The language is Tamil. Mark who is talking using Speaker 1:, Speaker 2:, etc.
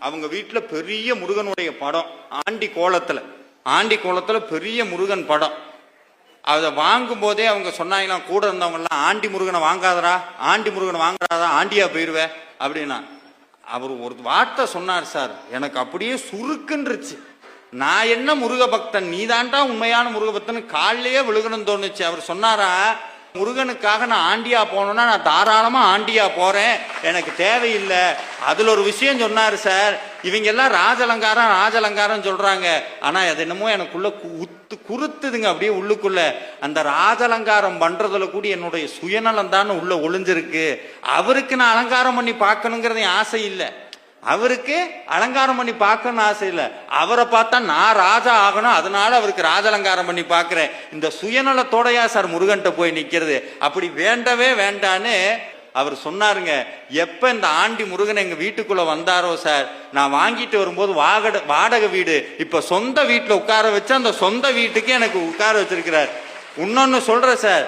Speaker 1: அவங்க வீட்டில் பெரிய முருகனுடைய படம் ஆண்டி கோலத்தில் பெரிய முருகன் படம். அதை வாங்கும் போதே அவங்க சொன்னாங்களாம், கூட இருந்தவங்கலாம், ஆண்டி முருகனை வாங்காதரா, ஆண்டி முருகனை வாங்காதா, ஆண்டியா போயிடுவேன் அப்படின்னா. அவர் ஒரு வார்த்தை சொன்னார் சார், எனக்கு அப்படியே சுருக்குன்றுச்சு. நான் என்ன முருக பக்தன், நீ தான்டா உண்மையான முருக பக்தன், காலிலேயே விழுகணும்னு தோணுச்சு. அவர் சொன்னாரா, முருகனுக்காக நான் ஆண்டியா போனோன்னா நான் தாராளமா ஆண்டியா போறேன், எனக்கு தேவையில்லை. அதுல ஒரு விஷயம் சொன்னாரு சார், இவங்க எல்லாம் ராஜலங்காரம் சொல்றாங்க, ஆனா அது என்னமோ எனக்குள்ள குறுத்துதுங்க அப்படியே உள்ளுக்குள்ள. அந்த ராஜலங்காரம் பண்றதுல கூட என்னுடைய சுயநலம் தான் உள்ள ஒளிஞ்சிருக்கு. அவருக்கு நான் அலங்காரம் பண்ணி பார்க்கணுங்கிறது ஆசை இல்லை, அவருக்கு அலங்காரம் பண்ணி பார்க்கணும்னு ஆசை இல்லை. அவரை பார்த்தா நான் ராஜா ஆகணும், அதனால அவருக்கு ராஜலங்காரம் பண்ணி பார்க்கிறேன். இந்த சுயநலத்தோடையா சார் முருகன்ட்ட போய் நிக்கிறது? அப்படி வேண்டவே வேண்டான்னு அவர் சொன்னாருங்க. எப்ப இந்த ஆண்டி முருகன் எங்க வீட்டுக்குள்ள வந்தாரோ சார், நான் வாங்கிட்டு வரும்போது வாடகை வீடு இப்ப சொந்த வீட்டுல உட்கார வச்சு அந்த சொந்த வீட்டுக்கு எனக்கு உட்கார வச்சிருக்கிறார். இன்னொன்னு சொல்ற சார்,